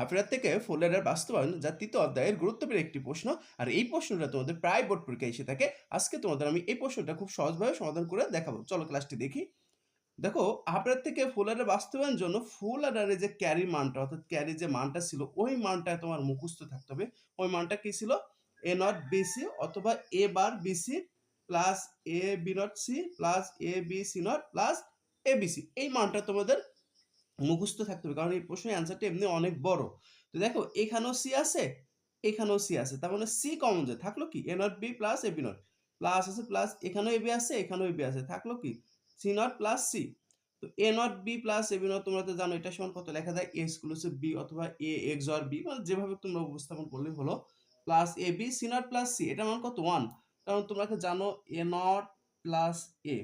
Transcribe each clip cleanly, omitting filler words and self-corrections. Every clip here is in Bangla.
হাফেরার থেকে ফুলের বাস্তবায়ন যা তৃতীয় অধ্যায়ের গুরুত্বপূর্ণ একটি প্রশ্ন। আর এই প্রশ্নটা তোমাদের প্রায় বোর্ড পরীক্ষায় এসে থাকে। আজকে তোমাদের আমি এই প্রশ্নটা খুব সহজভাবে সমাধান করে দেখাবো। চলো ক্লাসটি দেখি। দেখো, হাফেরার থেকে ফুলের বাস্তবায়নের জন্য ফুল আডারে যে ক্যারি মানটা অর্থাৎ ক্যারি যে মানটা ছিল ওই মানটা তোমার মুখস্থ থাকতে হবে। ওই মানটা কি ছিল? এ নট বিসি অথবা A bar BC plus A B not C plus A B C not plus A BC. এই মানটা তোমাদের মুখস্থ থাকতে হবে, কারণ এই প্রশ্নের অ্যান্সারটা এমনি অনেক বড়। তো দেখো, এখানেও সি আছে, এখানেও সি আছে, তার মানে সি কমন যায়, থাকলো কি A not B plus A B not plus আছে প্লাস এখানেও এ বি আছে, এখানেও এ বি আছে, থাকলো কি সি নট প্লাস সি। তো A not B plus A B not তোমরা তো জানো এটা সমান কত লেখা যায়, এ এক্সক্লুসিভ বি অথবা এ এক্স অর বি, মানে যেভাবে তোমরা উপস্থাপন করলে হলো, plus A B C not plus C, এটা মান কত 1, কারণ তোমরা জানো এ নট প্লাস এ,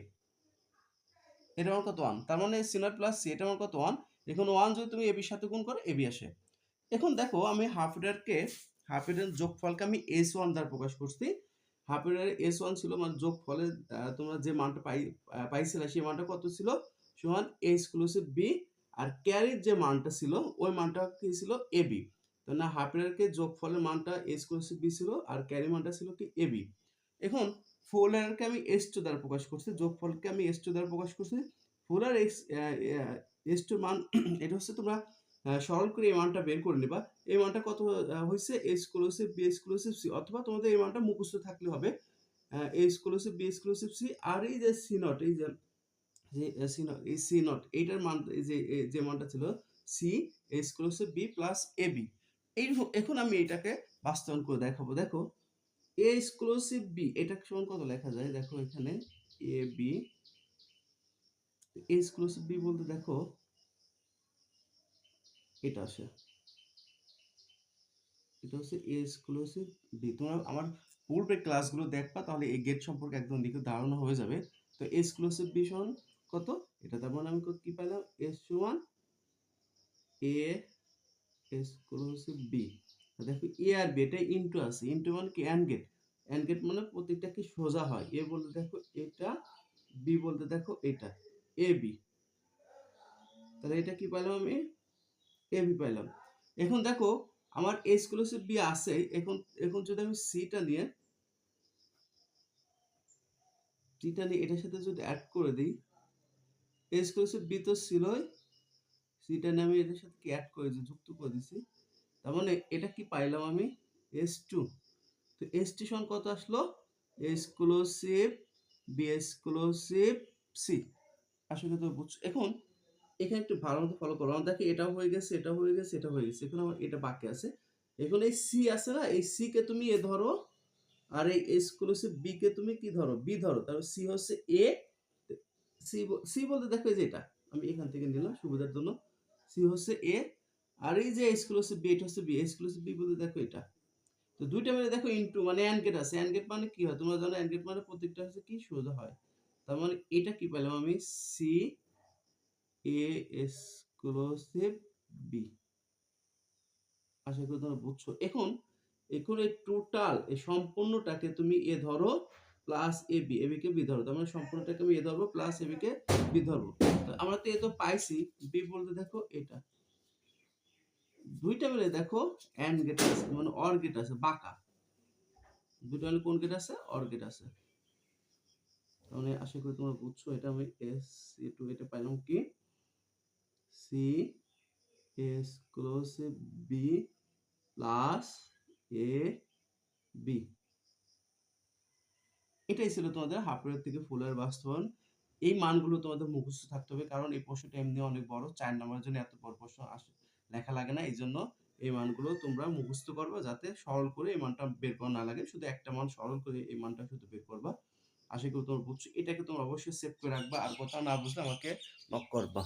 এটা মান কত 1, তার মানে সি নট প্লাস সি এটা মান কত 1। এখন 1 যদি তুমি এবির সাথে গুণ করো এবি আসে। এখন দেখো, আমি হাফ এর যোগফলকে আমি S1 দ্বারা প্রকাশ করছি। হাফ এর S1 ছিল মানে যোগফলের তোমরা যে মানটা পাইছিলে সেই মানটা কত ছিল, সমান A এক্সক্লুসিভ বি, আর ক্যারির যে মানটা ছিল ওই মানটা কি ছিল এবি। তো না, হাফ এরকে যোগফলের মানটা A এক্সক্লুসিভ বি ছিল আর ক্যারি মানটা ছিল কি এবি। এখন ফুল এরকে আমি S2 দ্বারা প্রকাশ করছি, যোগফলকে আমি S2 দ্বারা প্রকাশ করছি। ফুল আর S2 মান এটা হচ্ছে তোমরা সরল করে এই মানটা বের করে নিবা। এই মানটা কত হয়েছে, A exclusive B exclusive C, অথবা তোমাদের এই মানটা মুখস্থ থাকলে হবে, A exclusive B exclusive C, আর এই যে সি নট, এই যে সি নট, এই সি নট এইটার মান, এই যে মানটা ছিল C exclusive B plus A B. এই এখন আমি এটাকে বাস্তবায়ন করে দেখাবো। দেখো, এ এক্সক্লুসিভ বি এটা সমান কত লেখা যায়, দেখো এখানে এ বি, এক্সক্লুসিভ বি বলতে দেখো এটা আসে, এটা হচ্ছে এ এক্সক্লুসিভ বি। তোমরা আমার পূর্বের ক্লাসগুলো দেখবা, তাহলে এই গেট সম্পর্কে একদম নিখুঁত ধারণা হয়ে যাবে। তো এক্সক্লুসিভ বি সমান কত, এটা তার মানে আমি কি পাইলাম, এস সমান এ এক্সক্লুসিভ বি। দেখো এ আর বি এটা ইনটু আছে, ইনটু মানে কি এন্ড গেট, এন্ড গেট মানে প্রত্যেকটা কি সোজা হয়, এ বলতে দেখো এটা, বি বলতে দেখো এটা, এ বি। তাহলে এটা কি পাইলাম আমি, এ বি পাইলাম। এখন দেখো আমার এক্সক্লুসিভ বি আছে, এখন এখন যদি আমি সিটা নিয়ে এটার সাথে যদি অ্যাড করে দিই, এক্সক্লুসিভ বি তো ছিলই, সিটা নিয়ে আমি এটার সাথে কি অ্যাড করে দিই, যুক্ত করে দিছি, তার মানে এটা কি পাইলাম আমি, S2। তো S2 সমান কত আসলো, এক্সক্লুসিভ বি এক্সক্লুসিভ সি। আসলে তো বুঝছো। এখন এখানে একটু ভালো মতো ফলো করো, দেখো এটাও হয়ে গেছে, এটা হয়ে গেছে, এটা হয়ে গেছে, এখন আমার এটা বাকি আছে। এখন এই সি আছে না, এই সি কে তুমি এ ধরো, আর এই এক্সক্লুসিভ বি কে তুমি কি ধরো, বি ধরো, তাহলে সি হচ্ছে এ, সি সি বলতে দেখো এই যে এটা আমি এখান থেকে নিলাম সুবিধার জন্য, সি হচ্ছে এ, আর এই যে এক্সক্লুসিভ বি এটা হচ্ছে বি, এক্সক্লুসিভ বি বলতে দেখো এটা। তো দুইটা মিলে দেখো ইনটু মানে এন্ড গেট আছে, এন্ড গেট মানে কি হয় তোমরা জানো, এন্ড গেট মানে প্রত্যেকটা হচ্ছে কি সোজা হয়। তার মানে এটা কি পেলাম আমি, সি এ এক্সক্লুসিভ বি। আশা করি তোমরা বুঝছো। এখন এখন এই টোটাল এই সম্পূর্ণটাকে তুমি এ ধরো plus A B, A B K B ধরো, তার মানে সম্পূর্ণটাকে আমি এ ধরবো plus A B K B ধরবো। আমরা তো এ তো পাইছি, বি বলতে দেখো এটা, দুইটা মিলে দেখো এন্ড গেট আছে মানে অর গেট আছে বাঁকা, দুইটা মিলে কোন গেট আছে, অর গেট আছে। তাহলে আশা করি তোমরা বুঝছো। এটা আমি এস সি টু এটা পাইলাম কি, C exclusive B plus A B. এটাই ছিল তোমাদের হাফের থেকে ফুলের বাস্তবায়ন। এই মানগুলো তোমাদের মুখস্থ থাকতে হবে, কারণ এই প্রশ্নটা এমনি অনেক বড়, 4 নম্বরের জন্য এত বড় প্রশ্ন আসে লেখা লাগে না, এই জন্য এই মানগুলো তোমরা মুখস্থ করবে, যাতে সরল করে এই মানটা বের করা না লাগে, শুধু একটা মান সরল করে এই মানটা শুধু বের করবা। আশা করি তোমরা বুঝছো। এটাকে তোমরা অবশ্যই সেভ করে রাখবা, আর কথা না বুঝলে আমাকে নক করবা।